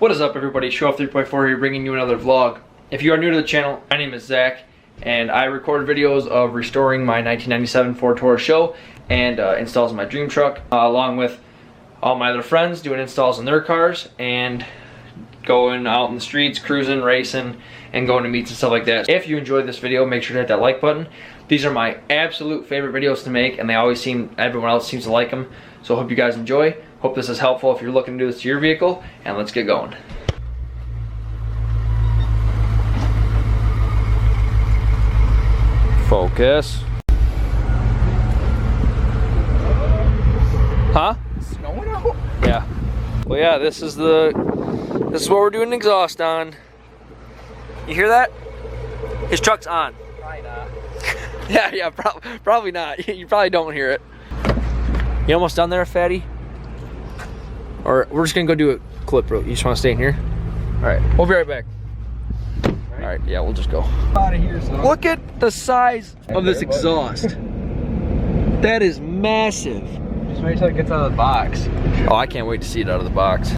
What is up, everybody? Show Off 3.4 here, bringing you another vlog. If you are new to the channel, my name is Zach, and I record videos of restoring my 1997 Ford Taurus show and installs in my dream truck, along with all my other friends doing installs in their cars and going out in the streets, cruising, racing, and going to meets and stuff like that. If you enjoyed this video, make sure to hit that like button. These are my absolute favorite videos to make, and everyone else seems to like them. So I hope you guys enjoy. Hope this is helpful if you're looking to do this to your vehicle, and let's get going. Focus. Huh? Snowing out? Yeah. Well, yeah, this is what we're doing exhaust on. You hear that? His truck's on. Probably not. Yeah, probably not. You probably don't hear it. You almost done there, fatty? Or we're just gonna go do a clip, bro. You just wanna stay in here? All right, we'll be right back. All right, yeah, we'll just go. Out of here, son. Look at the size of this exhaust. That is massive. Just wait till it gets out of the box. Oh, I can't wait to see it out of the box.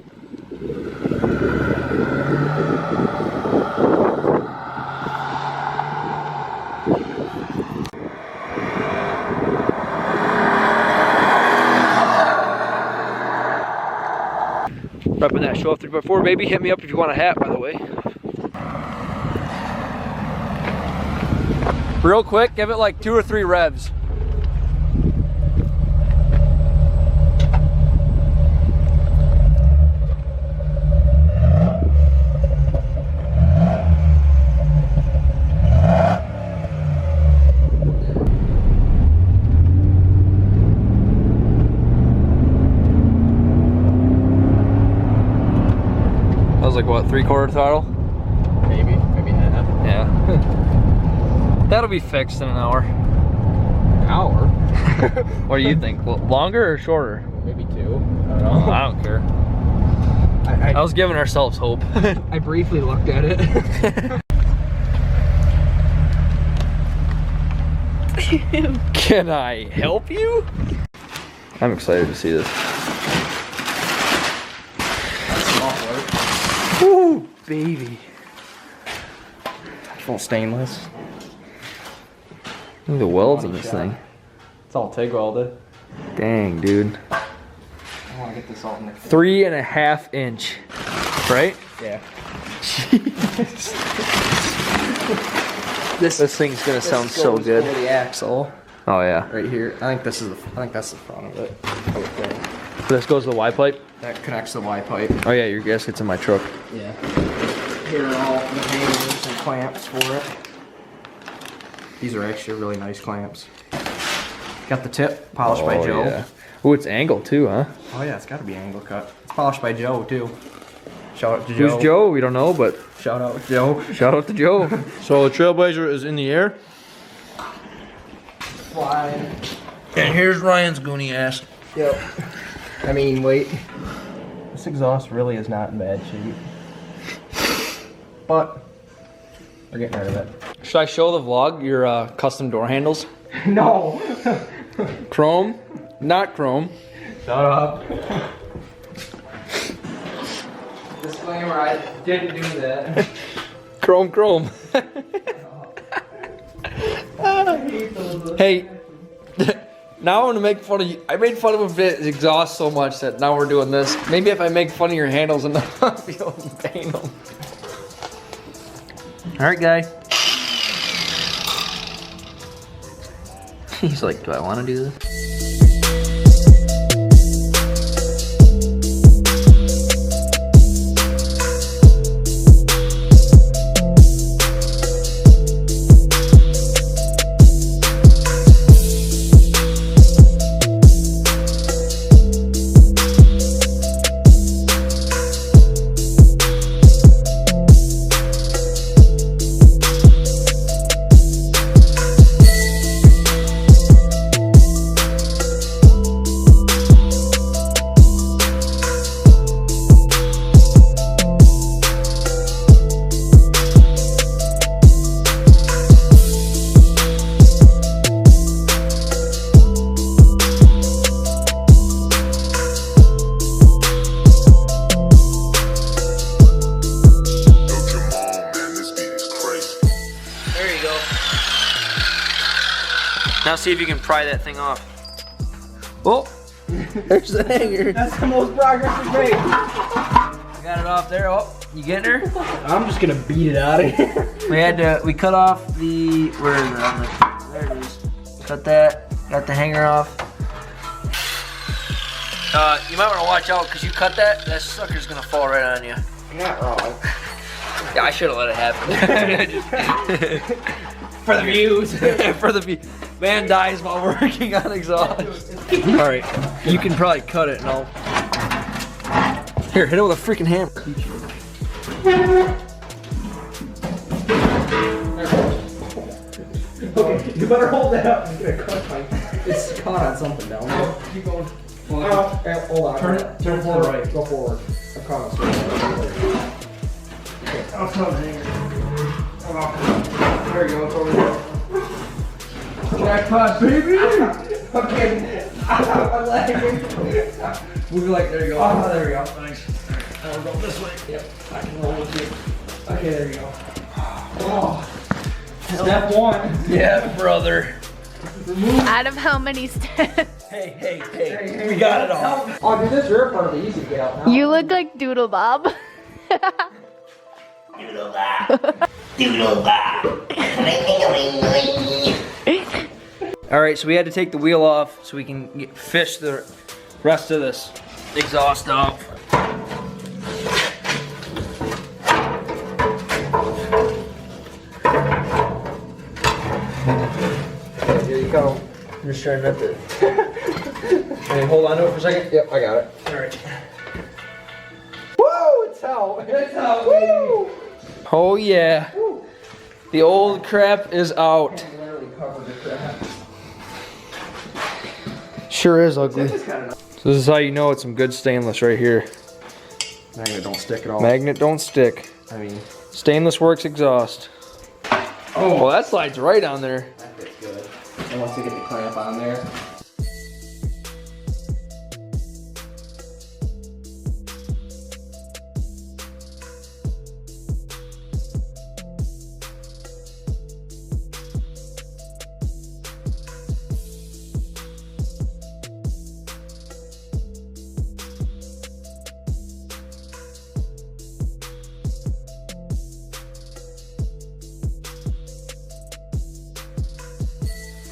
Repping that Show Off 3.4, baby. Hit me up if you want a hat, by the way. Real quick, give it like 2 or 3 revs. That was like what, 3/4 throttle? Maybe half. Yeah. That'll be fixed in an hour. An hour? What do you think? Longer or shorter? Maybe 2. I don't know. I don't care. I was giving ourselves hope. I briefly looked at it. Can I help you? I'm excited to see this. Ooh, baby. Full stainless. Look at the welds in this thing. It's all TIG welded. Dang, dude. I want to get this all in there. 3.5 inch, right? Yeah. This thing's gonna sound so good. The axle Oh yeah. right here. I think that's the front of it. Okay. This goes to the Y pipe. That connects the Y pipe. Oh yeah, your gasket's in my truck. Yeah. Here are all the hangers and clamps for it. These are actually really nice clamps. Got the tip polished by Joe. Yeah. Ooh, it's angled too, huh? Oh yeah, it's got to be angle cut. It's polished by Joe too. Shout out to Joe. Who's Joe? We don't know, but Shout out to Joe. shout out to Joe. So the Trailblazer is in the air. Flying. And here's Ryan's goony ass. Yep. I mean, wait. This exhaust really is not in bad shape. But we're getting rid of it. Should I show the vlog your custom door handles? No. Chrome, not chrome. Shut up. Disclaimer, I didn't do that. Chrome. Hey, now I want to make fun of you. I made fun of his exhaust so much that now we're doing this. Maybe if I make fun of your handles enough, I'll be able to paint them. All right, guy. He's like, do I want to do this? Now see if you can pry that thing off. Oh, there's the hanger. That's the most progress we've made. Got it off there. Oh, you getting her? I'm just gonna beat it out of here. We cut off the, where is it? There it is. Cut that, got the hanger off. You might want to watch out because you cut that sucker's gonna fall right on you. You're not wrong. Yeah, I should have let it happen. For the views. For the view. Man dies while working on exhaust. Alright, you can probably cut it and I'll... Here, hit it with a freaking hammer. Okay, you better hold that up. It's caught on something down there. Keep going. Hold on. Turn it to the right. Go forward. I'm caught on something. Okay, I'll cut the hanger. There you go, it's over there. Jackpot, baby! Okay. I'm lagging. Move like, there you go. Oh, there we go. Nice. Now we'll go this way. Yep, I can roll with you. Okay, there you go. Oh. Step one. Yeah, brother. Out of how many steps? Hey, we got it all. Oh, dude, this rear part will be easy to get out now. You look like Doodle Bob. Doodle Bob. Doodle Bob. Alright, so we had to take the wheel off so we can fish the rest of this exhaust off. Here you go. I'm just trying not to... Hey, hold on to it for a second. Yep, I got it. Alright. Woo! It's out. It's out. Woo! Oh yeah. Woo. The old crap is out. I literally covered the crap. Sure is ugly. This is kind of nice. So this is how you know it's some good stainless right here. Magnet don't stick at all. Magnet don't stick. I mean, Stainless Works exhaust. oh, Well, that slides right on there. that fits good. And once you get the clamp on there.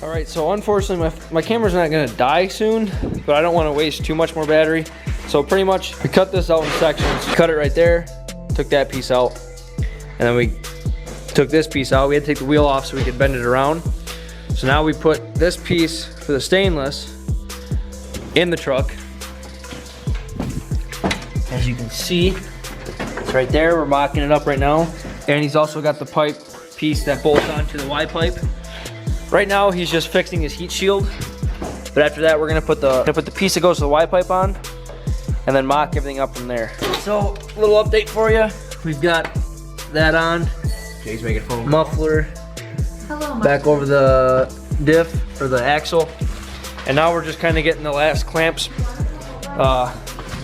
Alright, so unfortunately my camera's not gonna die soon, but I don't want to waste too much more battery. So pretty much we cut this out in sections. Cut it right there, took that piece out, and then we took this piece out. We had to take the wheel off so we could bend it around. So now we put this piece for the stainless in the truck. As you can see, it's right there. We're mocking it up right now. And he's also got the pipe piece that bolts onto the Y pipe. Right now he's just fixing his heat shield, but after that we're gonna put the piece that goes to the Y pipe on, and then mock everything up from there. So a little update for you. We've got that on. Jay's making phone. Muffler Hello, back over the diff or the axle, and now we're just kind of getting the last clamps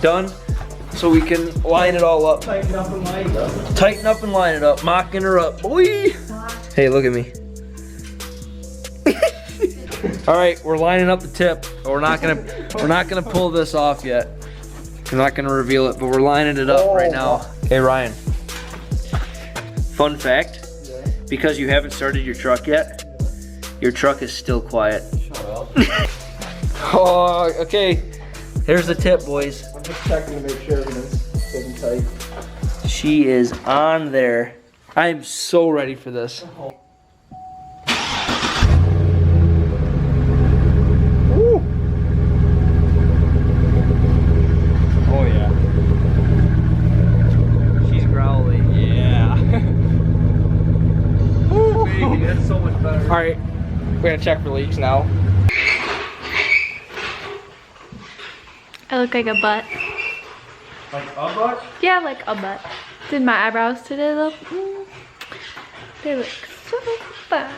done, so we can line it all up. Tighten up and line it up. Tighten up and line it up. Mocking her up, boy. Hey, look at me. All right, we're lining up the tip. We're not gonna pull this off yet. We're not gonna reveal it, but we're lining it up right now. Hey Ryan. Fun fact: because you haven't started your truck yet, your truck is still quiet. Shut up. Oh, okay. Here's the tip, boys. I'm just checking to make sure everything's good and tight. She is on there. I am so ready for this. Alright, we're gonna check for leaks now. I look like a butt. Like a butt? Yeah, like a butt. Did my eyebrows today look? They look so fun.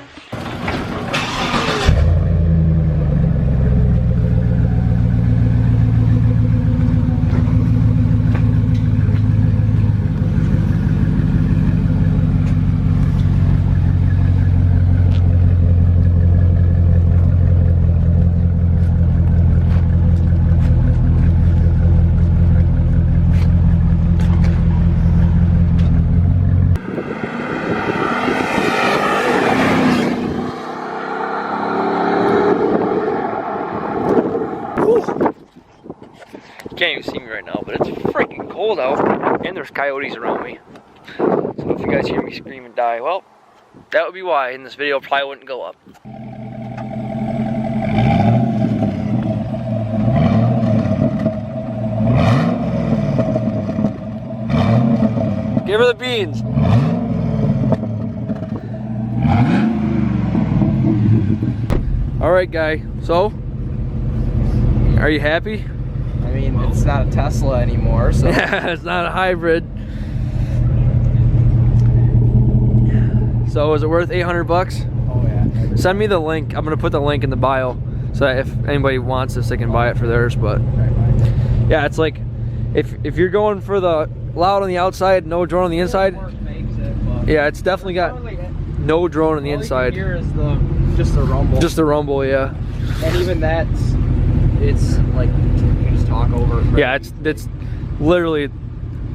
can't even see me right now, but it's freaking cold out, and there's coyotes around me. So if you guys hear me scream and die, well, that would be why, and this video probably wouldn't go up. Give her the beans. All right, guy, so, are you happy? I mean, it's not a Tesla anymore, so. It's not a hybrid. So is it worth 800 bucks? Oh yeah. Send me the link. I'm gonna put the link in the bio so that if anybody wants this, they can buy it for theirs. But yeah, it's like if you're going for the loud on the outside, no drone on the inside. Yeah, it's definitely got no drone on the inside. Here is just the rumble. Just the rumble, yeah. And even it's like you can just talk over it. Yeah, it's literally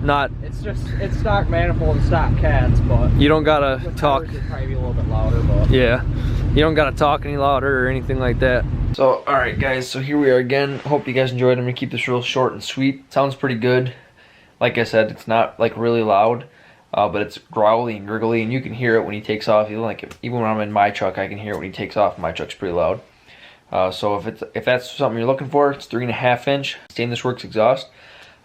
not. It's stock manifold and stock cats, but you don't gotta talk. Would probably be a little bit louder, but yeah, you don't gotta talk any louder or anything like that. So, all right, guys. So here we are again. Hope you guys enjoyed. I'm gonna keep this real short and sweet. Sounds pretty good. Like I said, it's not like really loud, but it's growly and gurgly, and you can hear it when he takes off. Even when I'm in my truck, I can hear it when he takes off. My truck's pretty loud. So if that's something you're looking for, it's 3.5 inch stainless works exhaust.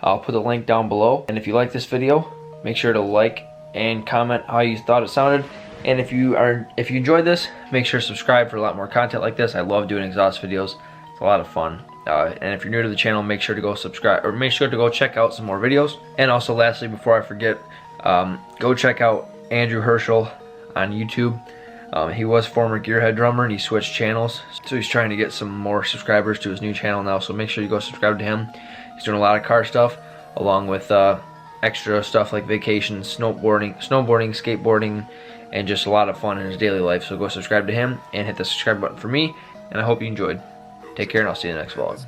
I'll put the link down below. And if you like this video, make sure to like and comment how you thought it sounded. And if you enjoyed this, make sure to subscribe for a lot more content like this. I love doing exhaust videos. It's a lot of fun. And if you're new to the channel, make sure to go subscribe, or make sure to go check out some more videos. And also, lastly, before I forget, go check out Andrew Herschel on YouTube. He was former Gearhead drummer, and he switched channels, so he's trying to get some more subscribers to his new channel now. So make sure you go subscribe to him. He's doing a lot of car stuff, along with extra stuff like vacations, snowboarding, skateboarding, and just a lot of fun in his daily life. So go subscribe to him and hit the subscribe button for me. And I hope you enjoyed. Take care, and I'll see you in the next vlog.